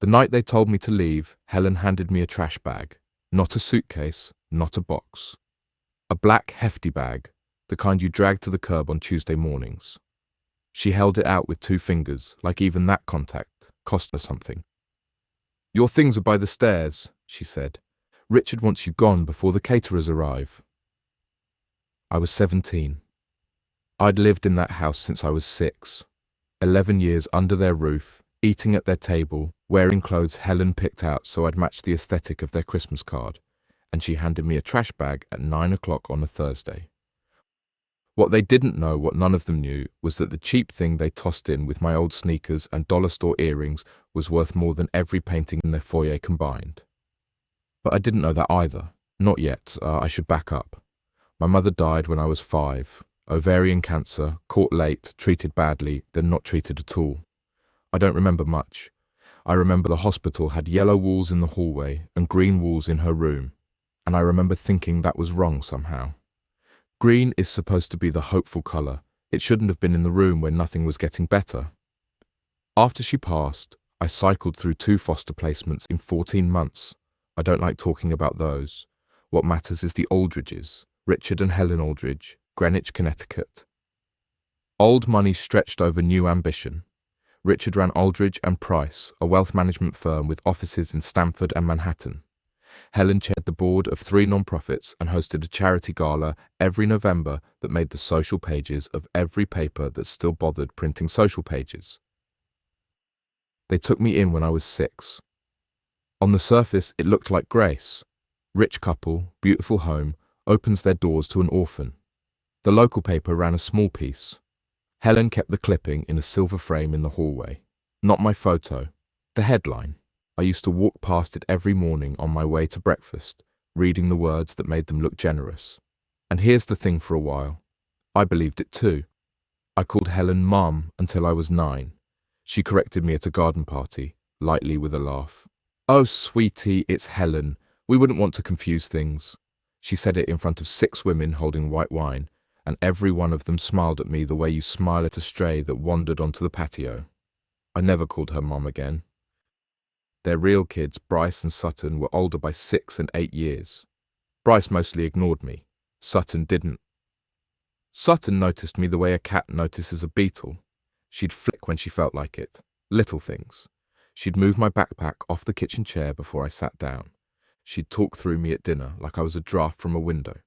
The night they told me to leave, Helen handed me a trash bag. Not a suitcase, not a box. A black, hefty bag, the kind you drag to the curb on Tuesday mornings. She held it out with 2 fingers, like even that contact cost her something. "Your things are by the stairs," she said. "Richard wants you gone before the caterers arrive." I was 17. I'd lived in that house since I was 6. 11 years under their roof, eating at their table, wearing clothes Helen picked out so I'd match the aesthetic of their Christmas card, and she handed me a trash bag at 9 o'clock on a Thursday. What they didn't know, what none of them knew, was that the cheap thing they tossed in with my old sneakers and dollar store earrings was worth more than every painting in their foyer combined. But I didn't know that either. Not yet. I should back up. My mother died when I was 5. Ovarian cancer, caught late, treated badly, then not treated at all. I don't remember much. I remember the hospital had yellow walls in the hallway and green walls in her room, and I remember thinking that was wrong somehow. Green is supposed to be the hopeful colour. It shouldn't have been in the room when nothing was getting better. After she passed, I cycled through 2 foster placements in 14 months. I don't like talking about those. What matters is the Aldridges, Richard and Helen Aldridge, Greenwich, Connecticut. Old money stretched over new ambition. Richard ran Aldridge and Price, a wealth management firm with offices in Stamford and Manhattan. Helen chaired the board of 3 non-profits and hosted a charity gala every November that made the social pages of every paper that still bothered printing social pages. They took me in when I was 6. On the surface, it looked like grace. Rich couple, beautiful home, opens their doors to an orphan. The local paper ran a small piece. Helen kept the clipping in a silver frame in the hallway. Not my photo, the headline. I used to walk past it every morning on my way to breakfast, reading the words that made them look generous. And here's the thing, for a while, I believed it too. I called Helen Mum until I was 9. She corrected me at a garden party, lightly with a laugh. "Oh, sweetie, it's Helen. We wouldn't want to confuse things." She said it in front of 6 women holding white wine, and every one of them smiled at me the way you smile at a stray that wandered onto the patio. I never called her Mum again. Their real kids, Bryce and Sutton, were older by 6 and 8 years. Bryce mostly ignored me. Sutton didn't. Sutton noticed me the way a cat notices a beetle. She'd flick when she felt like it. Little things. She'd move my backpack off the kitchen chair before I sat down. She'd talk through me at dinner like I was a draft from a window.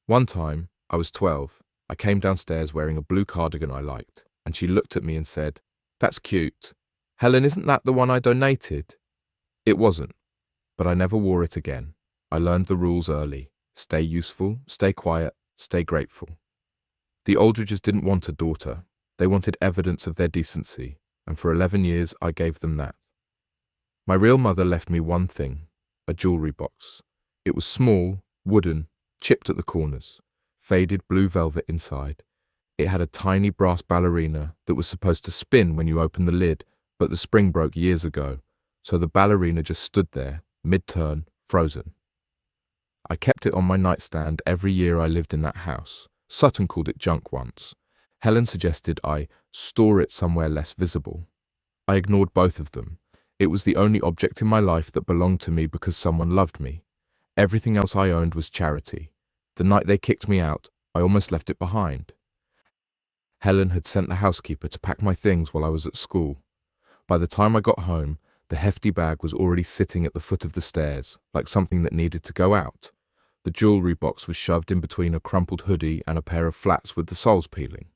One time, I was 12, I came downstairs wearing a blue cardigan I liked, and she looked at me and said, "That's cute. Helen, isn't that the one I donated?" It wasn't, but I never wore it again. I learned the rules early. Stay useful, stay quiet, stay grateful. The Aldridges didn't want a daughter. They wanted evidence of their decency, and for 11 years I gave them that. My real mother left me one thing, a jewellery box. It was small, wooden, chipped at the corners, faded blue velvet inside. It had a tiny brass ballerina that was supposed to spin when you opened the lid, but the spring broke years ago, so the ballerina just stood there, mid-turn, frozen. I kept it on my nightstand every year I lived in that house. Sutton called it junk once. Helen suggested I store it somewhere less visible. I ignored both of them. It was the only object in my life that belonged to me because someone loved me. Everything else I owned was charity. The night they kicked me out, I almost left it behind. Helen had sent the housekeeper to pack my things while I was at school. By the time I got home, the hefty bag was already sitting at the foot of the stairs, like something that needed to go out. The jewellery box was shoved in between a crumpled hoodie and a pair of flats with the soles peeling.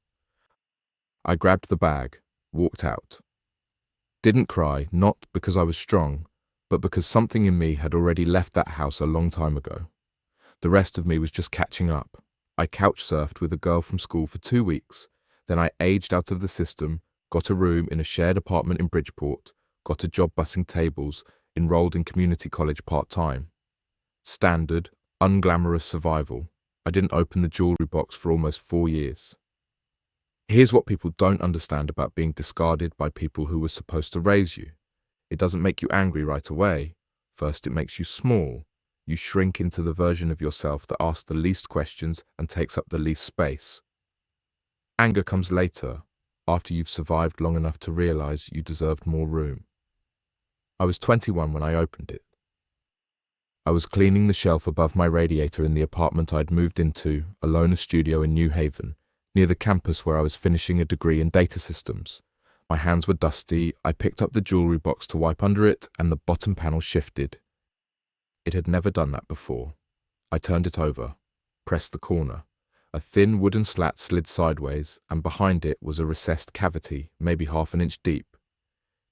I grabbed the bag, walked out. Didn't cry, not because I was strong, but because something in me had already left that house a long time ago. The rest of me was just catching up. I couch surfed with a girl from school for 2 weeks. Then I aged out of the system, got a room in a shared apartment in Bridgeport, got a job bussing tables, enrolled in community college part-time. Standard, unglamorous survival. I didn't open the jewellery box for almost 4 years. Here's what people don't understand about being discarded by people who were supposed to raise you. It doesn't make you angry right away. First, it makes you small. You shrink into the version of yourself that asks the least questions and takes up the least space. Anger comes later, after you've survived long enough to realize you deserved more room. I was 21 when I opened it. I was cleaning the shelf above my radiator in the apartment I'd moved into, a loner studio in New Haven, near the campus where I was finishing a degree in data systems. My hands were dusty, I picked up the jewelry box to wipe under it, and the bottom panel shifted. It had never done that before. I turned it over, pressed the corner. A thin wooden slat slid sideways, and behind it was a recessed cavity, maybe half an inch deep.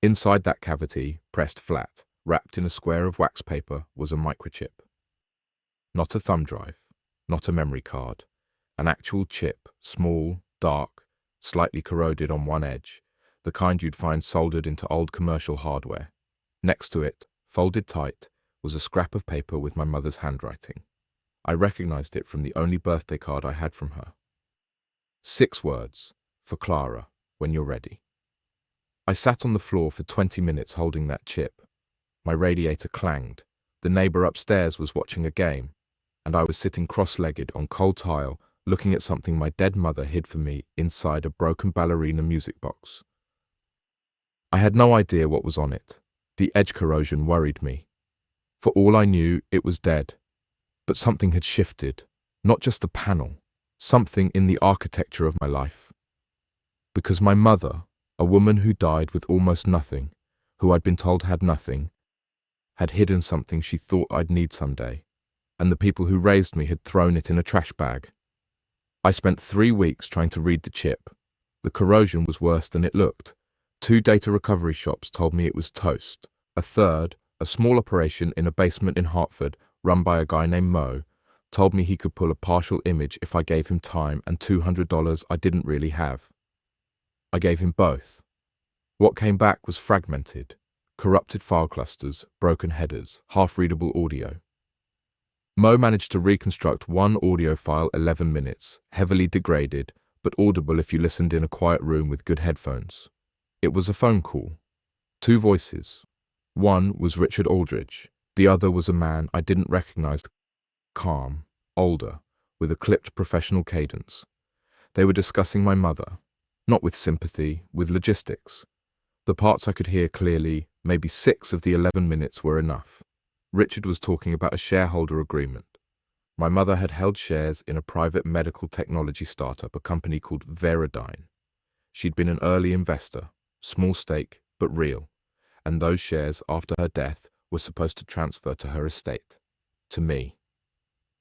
Inside that cavity, pressed flat, wrapped in a square of wax paper, was a microchip. Not a thumb drive, not a memory card. An actual chip, small, dark, slightly corroded on one edge, the kind you'd find soldered into old commercial hardware. Next to it, folded tight, was a scrap of paper with my mother's handwriting. I recognized it from the only birthday card I had from her. 6 words, for Clara, when you're ready. I sat on the floor for 20 minutes holding that chip. My radiator clanged. The neighbor upstairs was watching a game, and I was sitting cross-legged on cold tile, looking at something my dead mother hid for me inside a broken ballerina music box. I had no idea what was on it. The edge corrosion worried me. For all I knew, it was dead. But something had shifted, not just the panel, something in the architecture of my life. Because my mother, a woman who died with almost nothing, who I'd been told had nothing, had hidden something she thought I'd need someday, and the people who raised me had thrown it in a trash bag. I spent 3 weeks trying to read the chip. The corrosion was worse than it looked. 2 data recovery shops told me it was toast. A third, a small operation in a basement in Hartford, run by a guy named Mo, told me he could pull a partial image if I gave him time and $200 I didn't really have. I gave him both. What came back was fragmented, corrupted file clusters, broken headers, half-readable audio. Mo managed to reconstruct one audio file 11 minutes, heavily degraded, but audible if you listened in a quiet room with good headphones. It was a phone call. 2 voices. One was Richard Aldridge. The other was a man I didn't recognize, calm, older, with a clipped professional cadence. They were discussing my mother, not with sympathy, with logistics. The parts I could hear clearly, maybe 6 of the 11 minutes were enough. Richard was talking about a shareholder agreement. My mother had held shares in a private medical technology startup, a company called Veradigm. She'd been an early investor, small stake, but real, and those shares, after her death, were supposed to transfer to her estate, to me.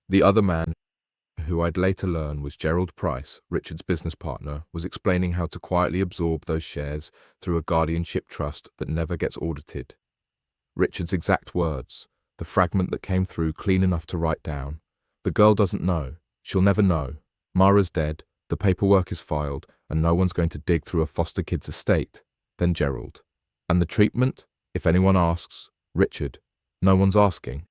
The other man, who I'd later learn was Gerald Price, Richard's business partner, was explaining how to quietly absorb those shares through a guardianship trust that never gets audited. Richard's exact words, the fragment that came through clean enough to write down. The girl doesn't know. She'll never know. Mara's dead, the paperwork is filed, and no one's going to dig through a foster kid's estate. Then Gerald. And the treatment? If anyone asks, Richard. No one's asking.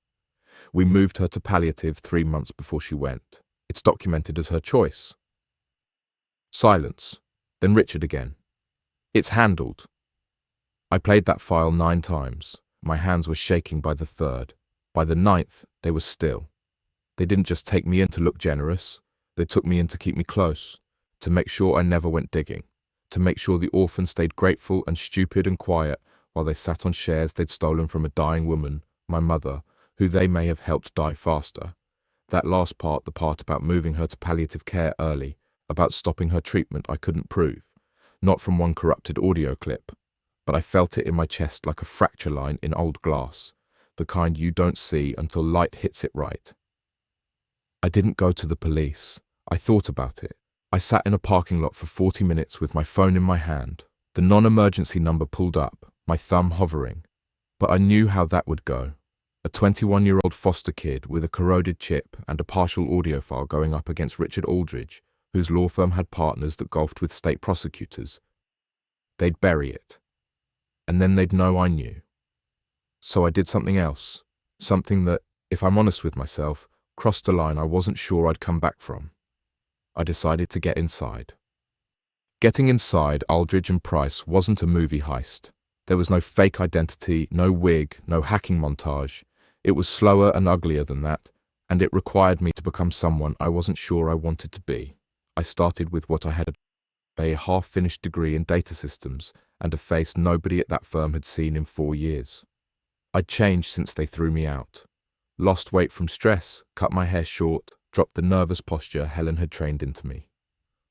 We moved her to palliative 3 months before she went. It's documented as her choice. Silence. Then Richard again. It's handled. I played that file 9 times. My hands were shaking by the 3rd. By the 9th, they were still. They didn't just take me in to look generous. They took me in to keep me close, to make sure I never went digging, to make sure the orphan stayed grateful and stupid and quiet while they sat on shares they'd stolen from a dying woman, my mother, who they may have helped die faster. That last part, the part about moving her to palliative care early, about stopping her treatment, I couldn't prove. Not from one corrupted audio clip, but I felt it in my chest like a fracture line in old glass, the kind you don't see until light hits it right. I didn't go to the police. I thought about it. I sat in a parking lot for 40 minutes with my phone in my hand, the non-emergency number pulled up, my thumb hovering. But I knew how that would go. A 21-year-old foster kid with a corroded chip and a partial audio file going up against Richard Aldridge, whose law firm had partners that golfed with state prosecutors. They'd bury it. And then they'd know I knew. So I did something else. Something that, if I'm honest with myself, crossed a line I wasn't sure I'd come back from. I decided to get inside. Getting inside Aldridge and Price wasn't a movie heist. There was no fake identity, no wig, no hacking montage. It was slower and uglier than that, and it required me to become someone I wasn't sure I wanted to be. I started with what I had, a half-finished degree in data systems and a face nobody at that firm had seen in 4 years. I'd changed since they threw me out. Lost weight from stress, cut my hair short, dropped the nervous posture Helen had trained into me.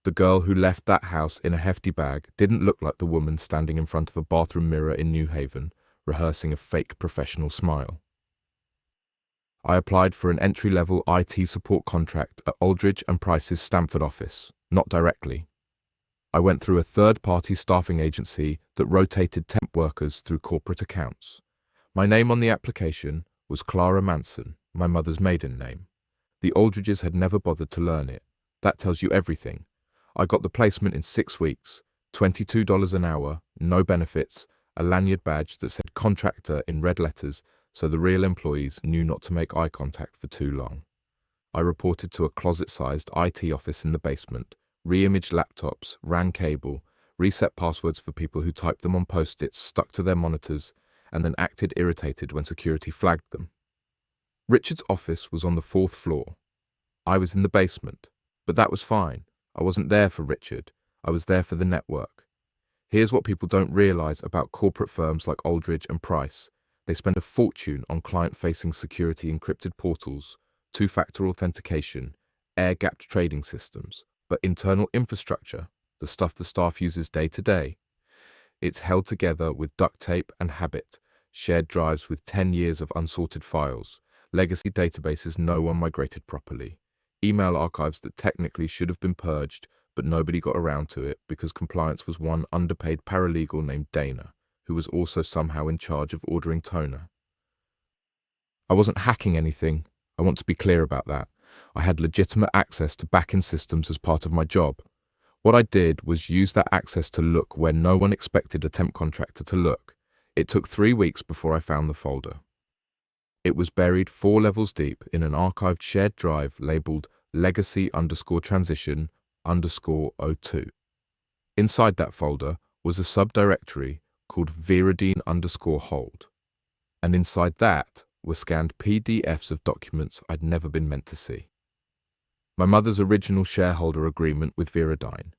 The girl who left that house in a hefty bag didn't look like the woman standing in front of a bathroom mirror in New Haven, rehearsing a fake professional smile. I applied for an entry-level IT support contract at Aldridge and Price's Stamford office, not directly. I went through a third-party staffing agency that rotated temp workers through corporate accounts. My name on the application was Clara Manson, my mother's maiden name. The Aldridges had never bothered to learn it. That tells you everything. I got the placement in 6 weeks, $22 an hour, no benefits, a lanyard badge that said contractor in red letters so the real employees knew not to make eye contact for too long. I reported to a closet-sized IT office in the basement, re-imaged laptops, ran cable, reset passwords for people who typed them on post-its stuck to their monitors, and then acted irritated when security flagged them. Richard's office was on the 4th floor. I was in the basement, but that was fine. I wasn't there for Richard. I was there for the network. Here's what people don't realize about corporate firms like Aldridge and Price. They spend a fortune on client-facing security encrypted portals, two-factor authentication, air-gapped trading systems, but internal infrastructure, the stuff the staff uses day to day, it's held together with duct tape and habit, shared drives with 10 years of unsorted files, legacy databases no one migrated properly, email archives that technically should have been purged, but nobody got around to it because compliance was one underpaid paralegal named Dana, who was also somehow in charge of ordering toner. I wasn't hacking anything. I want to be clear about that. I had legitimate access to back-end systems as part of my job. What I did was use that access to look where no one expected a temp contractor to look. It took 3 weeks before I found the folder. It was buried 4 levels deep in an archived shared drive labeled legacy_transition_02. Inside that folder was a subdirectory called viridine_hold. And inside that were scanned PDFs of documents I'd never been meant to see. My mother's original shareholder agreement with Viridine,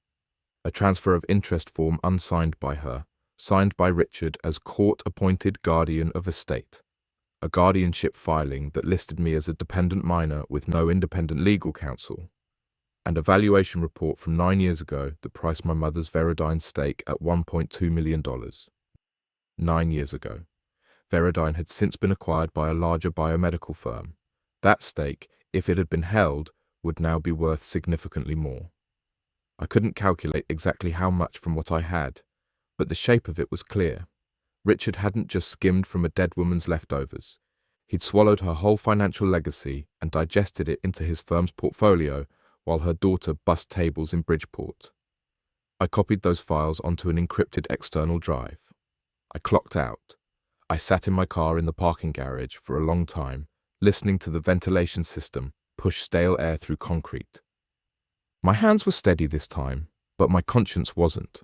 a transfer of interest form unsigned by her, signed by Richard as court-appointed guardian of estate, a guardianship filing that listed me as a dependent minor with no independent legal counsel, and a valuation report from 9 years ago that priced my mother's Viridine stake at $1.2 million. 9 years ago. Viridine had since been acquired by a larger biomedical firm. That stake, if it had been held, would now be worth significantly more. I couldn't calculate exactly how much from what I had, but the shape of it was clear. Richard hadn't just skimmed from a dead woman's leftovers. He'd swallowed her whole financial legacy and digested it into his firm's portfolio while her daughter bussed tables in Bridgeport. I copied those files onto an encrypted external drive. I clocked out. I sat in my car in the parking garage for a long time, listening to the ventilation system push stale air through concrete. My hands were steady this time, but my conscience wasn't.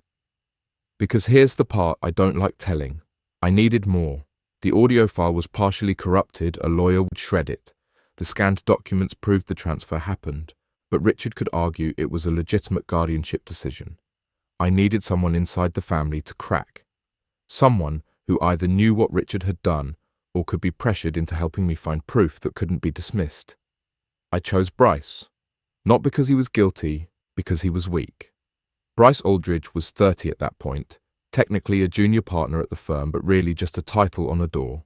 Because here's the part I don't like telling. I needed more. The audio file was partially corrupted, a lawyer would shred it. The scanned documents proved the transfer happened, but Richard could argue it was a legitimate guardianship decision. I needed someone inside the family to crack. Someone who either knew what Richard had done or could be pressured into helping me find proof that couldn't be dismissed. I chose Bryce. Not because he was guilty, because he was weak. Bryce Aldridge was 30 at that point, technically a junior partner at the firm, but really just a title on a door.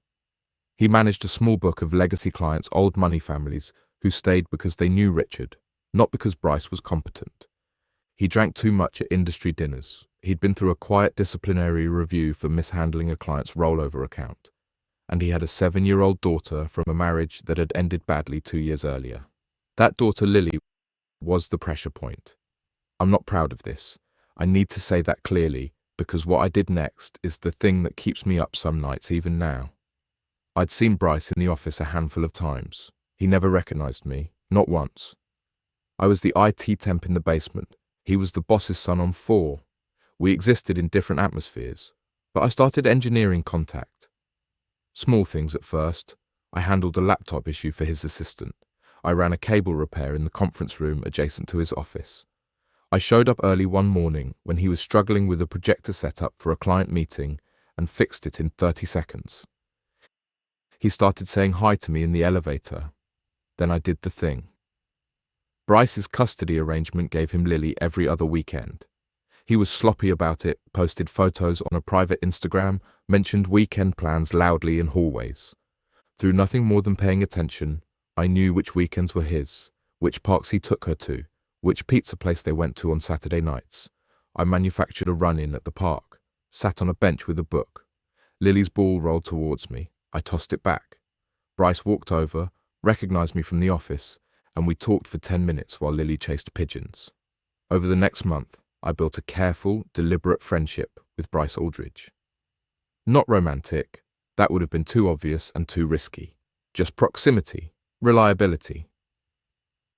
He managed a small book of legacy clients' old money families who stayed because they knew Richard, not because Bryce was competent. He drank too much at industry dinners. He'd been through a quiet disciplinary review for mishandling a client's rollover account, and he had a 7-year-old daughter from a marriage that had ended badly 2 years earlier. That daughter, Lily, was the pressure point. I'm not proud of this. I need to say that clearly, because what I did next is the thing that keeps me up some nights even now. I'd seen Bryce in the office a handful of times. He never recognized me, not once. I was the IT temp in the basement. He was the boss's son on 4. We existed in different atmospheres, but I started engineering contact. Small things at first. I handled a laptop issue for his assistant. I ran a cable repair in the conference room adjacent to his office. I showed up early one morning when he was struggling with a projector setup for a client meeting and fixed it in 30 seconds. He started saying hi to me in the elevator. Then I did the thing. Bryce's custody arrangement gave him Lily every other weekend. He was sloppy about it, posted photos on a private Instagram, mentioned weekend plans loudly in hallways. Through nothing more than paying attention, I knew which weekends were his, which parks he took her to, which pizza place they went to on Saturday nights. I manufactured a run-in at the park, sat on a bench with a book. Lily's ball rolled towards me. I tossed it back. Bryce walked over, recognized me from the office, and we talked for 10 minutes while Lily chased pigeons. Over the next month, I built a careful, deliberate friendship with Bryce Aldridge. Not romantic, that would have been too obvious and too risky. Just proximity, reliability.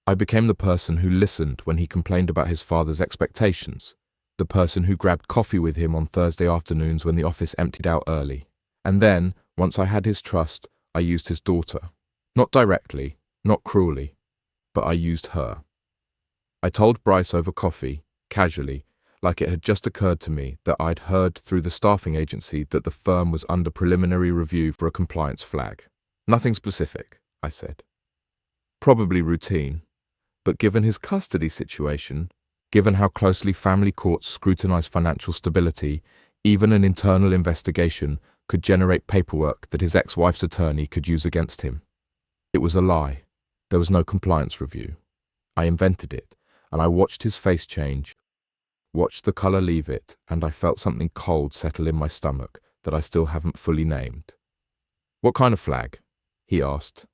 I became the person who listened when he complained about his father's expectations, the person who grabbed coffee with him on Thursday afternoons when the office emptied out early. And then, once I had his trust, I used his daughter. Not directly, not cruelly, but I used her. I told Bryce over coffee, casually, like it had just occurred to me that I'd heard through the staffing agency that the firm was under preliminary review for a compliance flag. Nothing specific, I said. Probably routine, but given his custody situation, given how closely family courts scrutinize financial stability, even an internal investigation could generate paperwork that his ex-wife's attorney could use against him. It was a lie. There was no compliance review. I invented it, and I watched his face change, watched the color leave it, and I felt something cold settle in my stomach that I still haven't fully named. What kind of flag? He asked.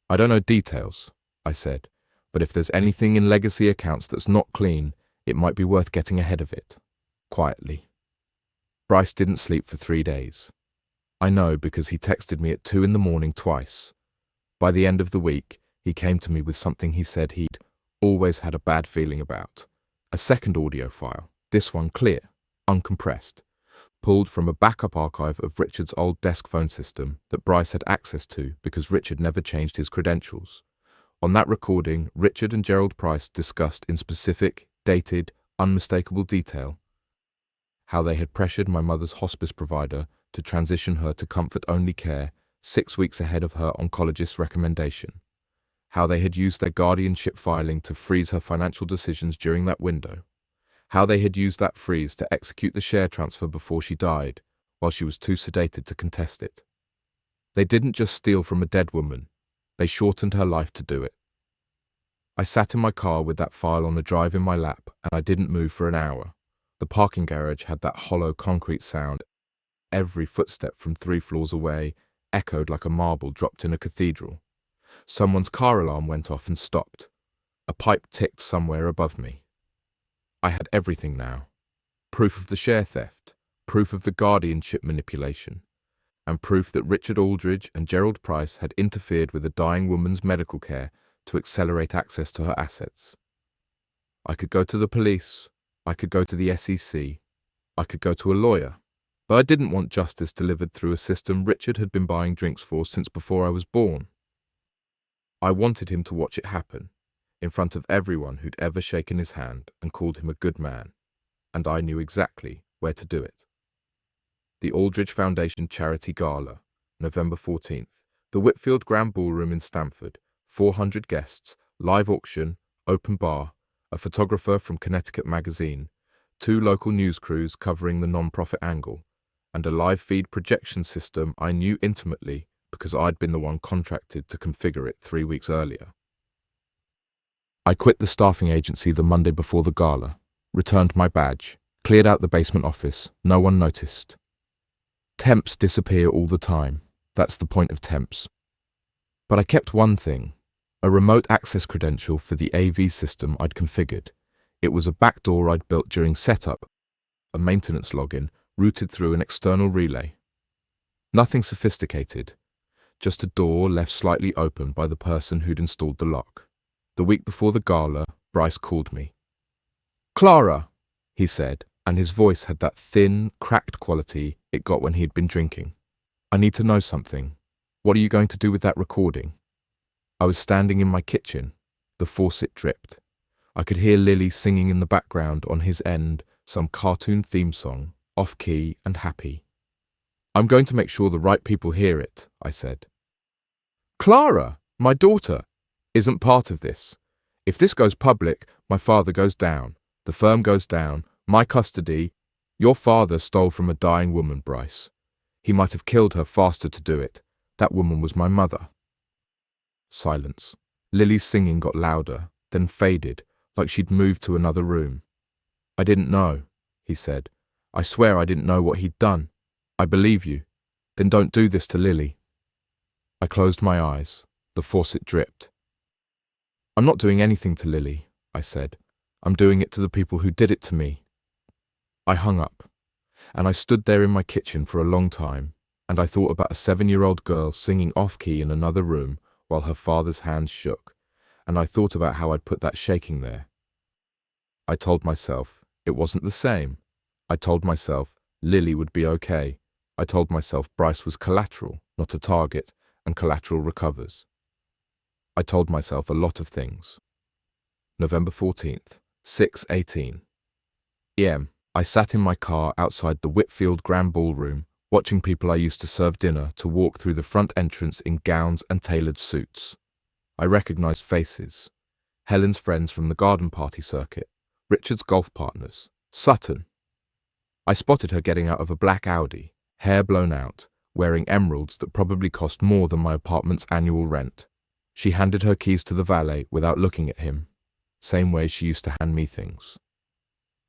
I don't know details, I said, but if there's anything in legacy accounts that's not clean, it might be worth getting ahead of it. Quietly. Bryce didn't sleep for 3 days. I know because he texted me at 2 a.m. twice. By the end of the week, he came to me with something he said he'd always had a bad feeling about. A second audio file, this one clear, uncompressed, pulled from a backup archive of Richard's old desk phone system that Bryce had access to because Richard never changed his credentials. On that recording, Richard and Gerald Price discussed in specific, dated, unmistakable detail how they had pressured my mother's hospice provider to transition her to comfort-only care 6 weeks ahead of her oncologist's recommendation, how they had used their guardianship filing to freeze her financial decisions during that window, how they had used that freeze to execute the share transfer before she died, while she was too sedated to contest it. They didn't just steal from a dead woman, they shortened her life to do it. I sat in my car with that file on a drive in my lap, and I didn't move for an hour. The parking garage had that hollow concrete sound. Every footstep from 3 floors away echoed like a marble dropped in a cathedral. Someone's car alarm went off and stopped. A pipe ticked somewhere above me. I had everything now. Proof of the share theft, proof of the guardianship manipulation, and proof that Richard Aldridge and Gerald Price had interfered with a dying woman's medical care to accelerate access to her assets. I could go to the police, I could go to the SEC, I could go to a lawyer, but I didn't want justice delivered through a system Richard had been buying drinks for since before I was born. I wanted him to watch it happen, in front of everyone who'd ever shaken his hand and called him a good man, and I knew exactly where to do it. The Aldridge Foundation Charity Gala, November 14th, the Whitfield Grand Ballroom in Stamford, 400 guests, live auction, open bar, a photographer from Connecticut Magazine, 2 local news crews covering the non-profit angle, and a live feed projection system I knew intimately because I'd been the one contracted to configure it 3 weeks earlier. I quit the staffing agency the Monday before the gala, returned my badge, cleared out the basement office. No one noticed. Temps disappear all the time. That's the point of temps. But I kept one thing, a remote access credential for the AV system I'd configured. It was a backdoor I'd built during setup, a maintenance login routed through an external relay. Nothing sophisticated, just a door left slightly open by the person who'd installed the lock. The week before the gala, Bryce called me. "Clara," he said, and his voice had that thin, cracked quality it got when he'd been drinking. "I need to know something. What are you going to do with that recording?" I was standing in my kitchen. The faucet dripped. I could hear Lily singing in the background on his end some cartoon theme song, off-key and happy. "I'm going to make sure the right people hear it," I said. Clara, my daughter, isn't part of this. If this goes public, my father goes down, the firm goes down, my custody. Your father stole from a dying woman, Bryce. He might have killed her faster to do it. That woman was my mother. Silence. Lily's singing got louder, then faded, like she'd moved to another room. I didn't know, he said. I swear I didn't know what he'd done. I believe you. Then don't do this to Lily. I closed my eyes. The faucet dripped. I'm not doing anything to Lily, I said. I'm doing it to the people who did it to me. I hung up, and I stood there in my kitchen for a long time, and I thought about a 7-year-old girl singing off-key in another room while her father's hands shook, and I thought about how I'd put that shaking there. I told myself it wasn't the same. I told myself Lily would be okay. I told myself Bryce was collateral, not a target, and collateral recovers. I told myself a lot of things. November 14th, 6:18 p.m. I sat in my car outside the Whitfield Grand Ballroom, watching people I used to serve dinner to walk through the front entrance in gowns and tailored suits. I recognized faces. Helen's friends from the garden party circuit, Richard's golf partners, Sutton. I spotted her getting out of a black Audi, hair blown out, wearing emeralds that probably cost more than my apartment's annual rent. She handed her keys to the valet without looking at him, same way she used to hand me things.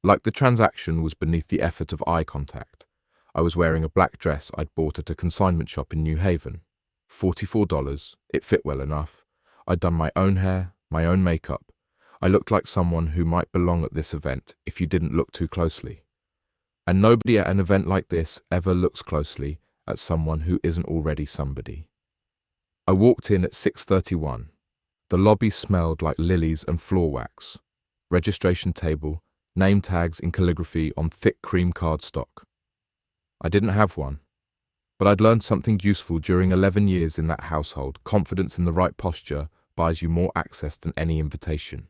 Like the transaction was beneath the effort of eye contact. I was wearing a black dress I'd bought at a consignment shop in New Haven. $44, it fit well enough. I'd done my own hair, my own makeup. I looked like someone who might belong at this event if you didn't look too closely. And nobody at an event like this ever looks closely at someone who isn't already somebody. I walked in at 6:31. The lobby smelled like lilies and floor wax. Registration table, name tags in calligraphy on thick cream cardstock. I didn't have one, but I'd learned something useful during 11 years in that household. Confidence in the right posture buys you more access than any invitation.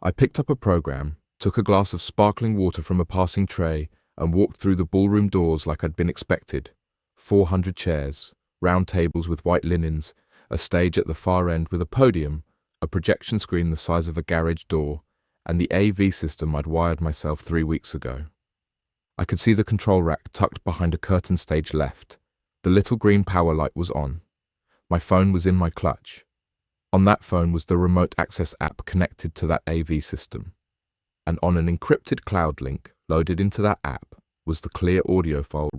I picked up a program, took a glass of sparkling water from a passing tray, and walked through the ballroom doors like I'd been expected. 400 chairs, round tables with white linens, a stage at the far end with a podium, a projection screen the size of a garage door, and the AV system I'd wired myself 3 weeks ago. I could see the control rack tucked behind a curtain stage left. The little green power light was on. My phone was in my clutch. On that phone was the remote access app connected to that AV system. And on an encrypted cloud link loaded into that app was the clear audio file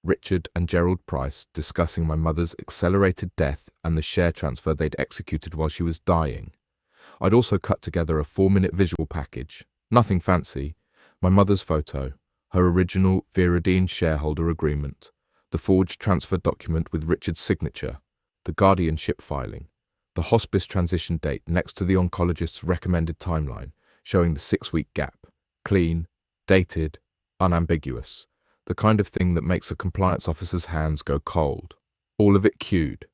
Richard and Gerald Price discussing my mother's accelerated death and the share transfer they'd executed while she was dying. I'd also cut together a 4-minute visual package, nothing fancy, my mother's photo, her original Viridine shareholder agreement, the forged transfer document with Richard's signature, the guardianship filing, the hospice transition date next to the oncologist's recommended timeline, showing the 6-week gap, clean, dated, unambiguous, the kind of thing that makes a compliance officer's hands go cold. All of it queued,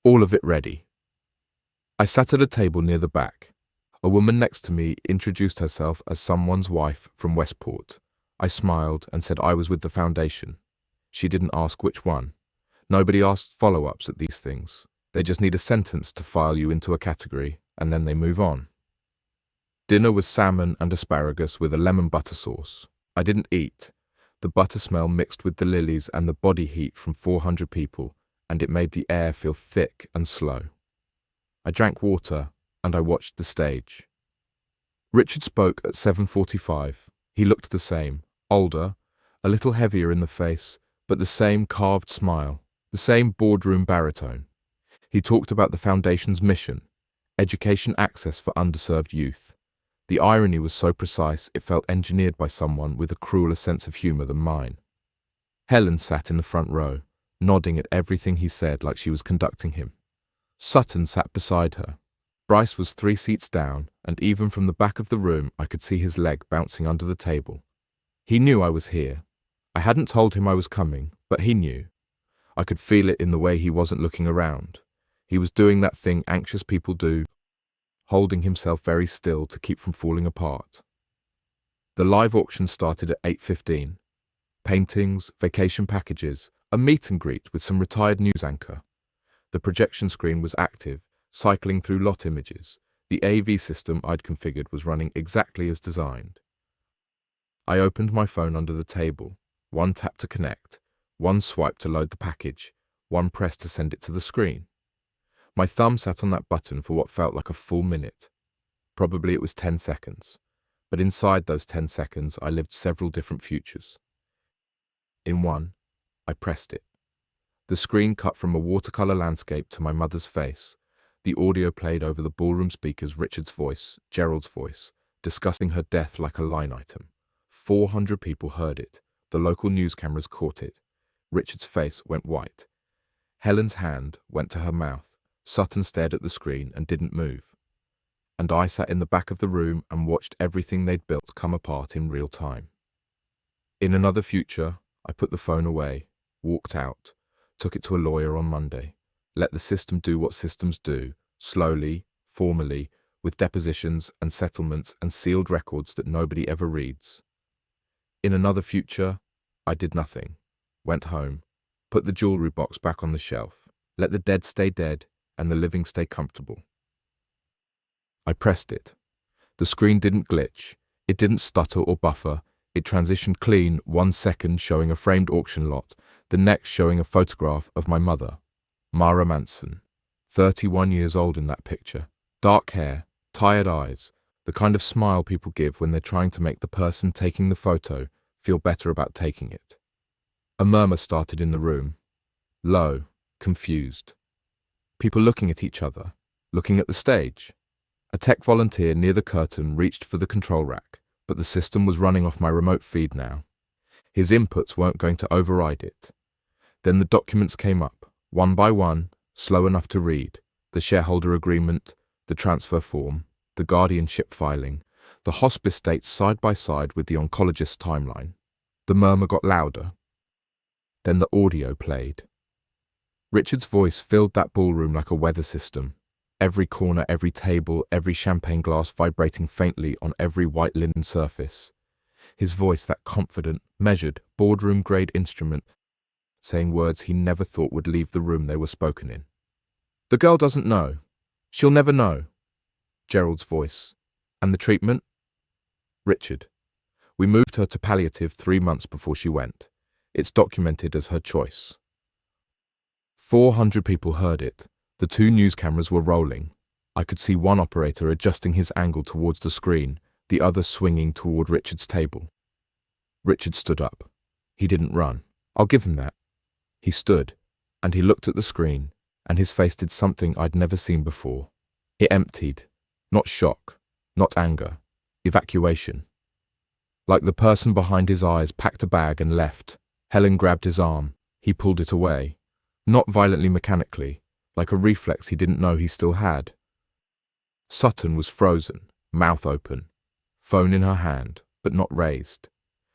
all of it ready. I sat at a table near the back. A woman next to me introduced herself as someone's wife from Westport. I smiled and said I was with the foundation. She didn't ask which one. Nobody asks follow-ups at these things. They just need a sentence to file you into a category, and then they move on. Dinner was salmon and asparagus with a lemon butter sauce. I didn't eat. The butter smell mixed with the lilies and the body heat from 400 people, and it made the air feel thick and slow. I drank water, and I watched the stage. Richard spoke at 7:45. He looked the same, older, a little heavier in the face, but the same carved smile, the same boardroom baritone. He talked about the foundation's mission, education access for underserved youth. The irony was so precise it felt engineered by someone with a crueler sense of humor than mine. Helen sat in the front row, nodding at everything he said like she was conducting him. Sutton sat beside her. Bryce was 3 seats down, and even from the back of the room I could see his leg bouncing under the table. He knew I was here. I hadn't told him I was coming, but he knew. I could feel it in the way he wasn't looking around. He was doing that thing anxious people do, holding himself very still to keep from falling apart. The live auction started at 8:15. Paintings, vacation packages, a meet and greet with some retired news anchor. The projection screen was active, cycling through lot images. The AV system I'd configured was running exactly as designed. I opened my phone under the table. One tap to connect, one swipe to load the package, one press to send it to the screen. My thumb sat on that button for what felt like a full minute. Probably it was 10 seconds. But inside those 10 seconds, I lived several different futures. In one, I pressed it. The screen cut from a watercolor landscape to my mother's face. The audio played over the ballroom speakers, Richard's voice, Gerald's voice, discussing her death like a line item. 400 people heard it. The local news cameras caught it. Richard's face went white. Helen's hand went to her mouth. Sutton stared at the screen and didn't move. And I sat in the back of the room and watched everything they'd built come apart in real time. In another future, I put the phone away, walked out, took it to a lawyer on Monday, let the system do what systems do, slowly, formally, with depositions and settlements and sealed records that nobody ever reads. In another future, I did nothing, went home, put the jewelry box back on the shelf, let the dead stay dead and the living stay comfortable. I pressed it. The screen didn't glitch, it didn't stutter or buffer, it transitioned clean, 1 second showing a framed auction lot, the next showing a photograph of my mother, Mara Manson, 31 years old in that picture, dark hair, tired eyes, the kind of smile people give when they're trying to make the person taking the photo feel better about taking it. A murmur started in the room, low, confused. People looking at each other, looking at the stage. A tech volunteer near the curtain reached for the control rack, but the system was running off my remote feed now. His inputs weren't going to override it. Then the documents came up, one by one, slow enough to read. The shareholder agreement, the transfer form, the guardianship filing, the hospice dates side by side with the oncologist's timeline. The murmur got louder. Then the audio played. Richard's voice filled that ballroom like a weather system. Every corner, every table, every champagne glass vibrating faintly on every white linen surface. His voice, that confident, measured, boardroom-grade instrument, saying words he never thought would leave the room they were spoken in. The girl doesn't know. She'll never know. Gerald's voice. And the treatment? Richard. We moved her to palliative 3 months before she went. It's documented as her choice. 400 people heard it. The 2 news cameras were rolling. I could see one operator adjusting his angle towards the screen, the other swinging toward Richard's table. Richard stood up. He didn't run. I'll give him that. He stood, and he looked at the screen, and his face did something I'd never seen before. It emptied. Not shock, not anger. Evacuation. Like the person behind his eyes packed a bag and left. Helen grabbed his arm. He pulled it away. Not violently, mechanically, like a reflex he didn't know he still had. Sutton was frozen, mouth open, phone in her hand, but not raised.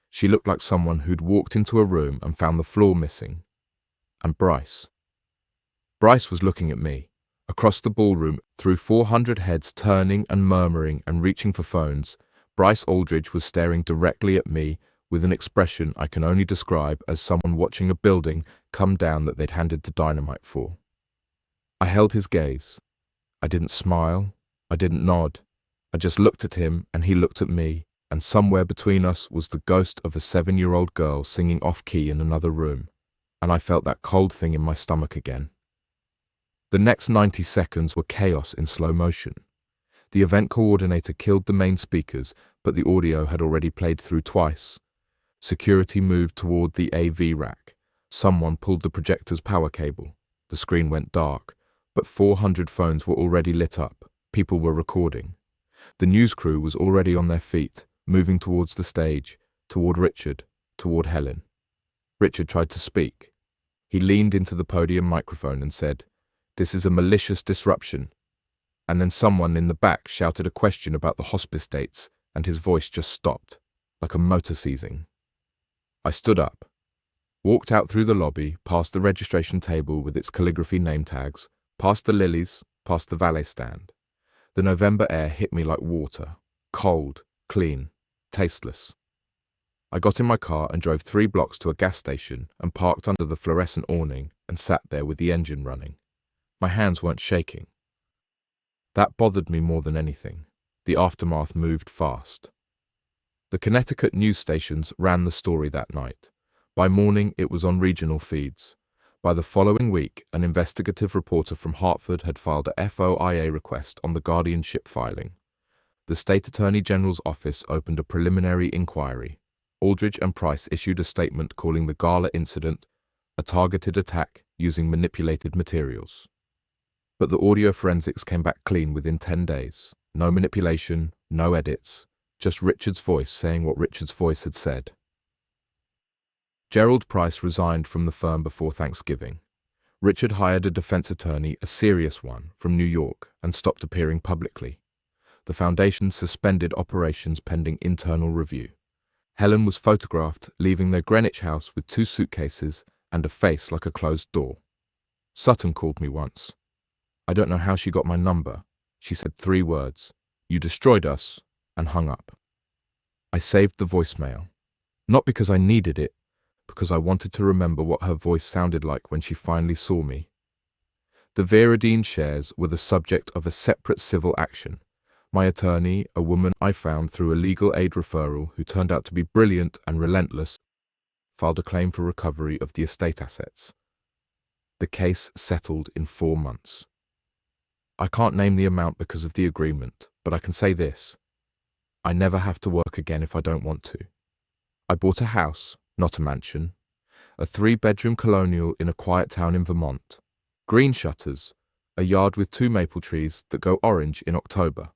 She looked like someone who'd walked into a room and found the floor missing. And Bryce. Bryce was looking at me, across the ballroom, through 400 heads turning and murmuring and reaching for phones. Bryce Aldridge was staring directly at me with an expression I can only describe as someone watching a building come down that they'd handed the dynamite for. I held his gaze. I didn't smile. I didn't nod. I just looked at him and he looked at me, and somewhere between us was the ghost of a 7-year-old girl singing off-key in another room, and I felt that cold thing in my stomach again. The next 90 seconds were chaos in slow motion. The event coordinator killed the main speakers, but the audio had already played through twice. Security moved toward the AV rack. Someone pulled the projector's power cable. The screen went dark, but 400 phones were already lit up. People were recording. The news crew was already on their feet, moving towards the stage, toward Richard, toward Helen. Richard tried to speak. He leaned into the podium microphone and said, "This is a malicious disruption." And then someone in the back shouted a question about the hospice dates, and his voice just stopped, like a motor seizing. I stood up, walked out through the lobby, past the registration table with its calligraphy name tags, past the lilies, past the valet stand. The November air hit me like water, cold, clean, tasteless. I got in my car and drove 3 blocks to a gas station and parked under the fluorescent awning and sat there with the engine running. My hands weren't shaking. That bothered me more than anything. The aftermath moved fast. The Connecticut news stations ran the story that night. By morning, it was on regional feeds. By the following week, an investigative reporter from Hartford had filed a FOIA request on the guardianship filing. The state attorney general's office opened a preliminary inquiry. Aldridge and Price issued a statement calling the gala incident a targeted attack using manipulated materials. But the audio forensics came back clean within 10 days. No manipulation, no edits, just Richard's voice saying what Richard's voice had said. Gerald Price resigned from the firm before Thanksgiving. Richard hired a defense attorney, a serious one, from New York, and stopped appearing publicly. The foundation suspended operations pending internal review. Helen was photographed leaving their Greenwich house with 2 suitcases and a face like a closed door. Sutton called me once. I don't know how she got my number. She said 3 words, "You destroyed us," and hung up. I saved the voicemail. Not because I needed it, because I wanted to remember what her voice sounded like when she finally saw me. The Viridine shares were the subject of a separate civil action. My attorney, a woman I found through a legal aid referral who turned out to be brilliant and relentless, filed a claim for recovery of the estate assets. The case settled in 4 months. I can't name the amount because of the agreement, but I can say this. I never have to work again if I don't want to. I bought a house, not a mansion, a 3-bedroom colonial in a quiet town in Vermont. Green shutters, a yard with 2 maple trees that go orange in October.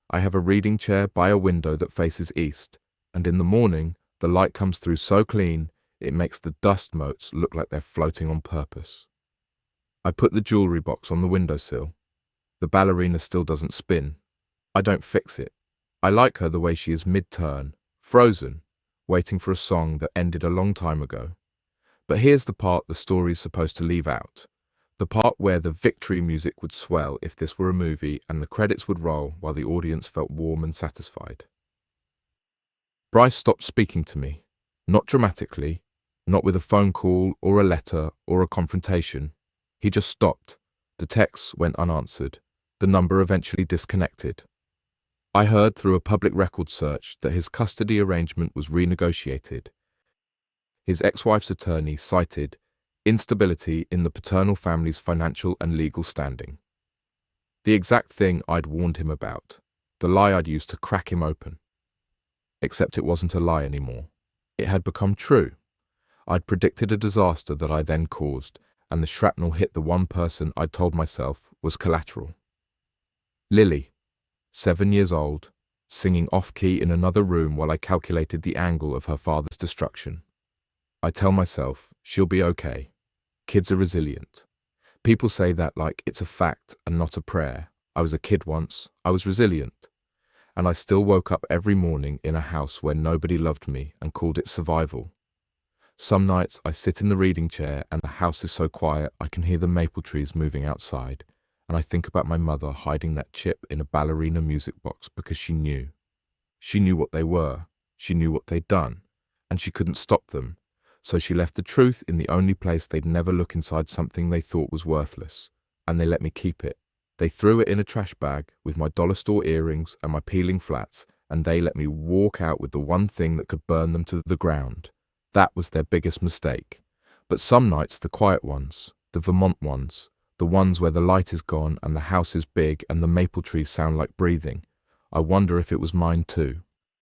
I have a reading chair by a window that faces east, and in the morning, the light comes through so clean, it makes the dust motes look like they're floating on purpose. I put the jewelry box on the windowsill. The ballerina still doesn't spin. I don't fix it. I like her the way she is mid-turn, frozen, waiting for a song that ended a long time ago. But here's the part the story's supposed to leave out. The part where the victory music would swell if this were a movie and the credits would roll while the audience felt warm and satisfied. Bryce stopped speaking to me. Not dramatically, not with a phone call or a letter or a confrontation. He just stopped. The texts went unanswered. The number eventually disconnected. I heard through a public records search that his custody arrangement was renegotiated. His ex-wife's attorney cited instability in the paternal family's financial and legal standing. The exact thing I'd warned him about, the lie I'd used to crack him open. Except it wasn't a lie anymore. It had become true. I'd predicted a disaster that I then caused, and the shrapnel hit the one person I'd told myself was collateral. Lily, 7 years old, singing off-key in another room while I calculated the angle of her father's destruction. I tell myself, she'll be okay. Kids are resilient. People say that like it's a fact and not a prayer. I was a kid once, I was resilient. And I still woke up every morning in a house where nobody loved me and called it survival. Some nights I sit in the reading chair and the house is so quiet I can hear the maple trees moving outside, and I think about my mother hiding that chip in a ballerina music box because she knew. She knew what they were, she knew what they'd done, and she couldn't stop them. So she left the truth in the only place they'd never look inside something they thought was worthless, and they let me keep it. They threw it in a trash bag with my dollar store earrings and my peeling flats, and they let me walk out with the one thing that could burn them to the ground. That was their biggest mistake. But some nights, the quiet ones, the Vermont ones, the ones where the light is gone and the house is big and the maple trees sound like breathing, I wonder if it was mine too.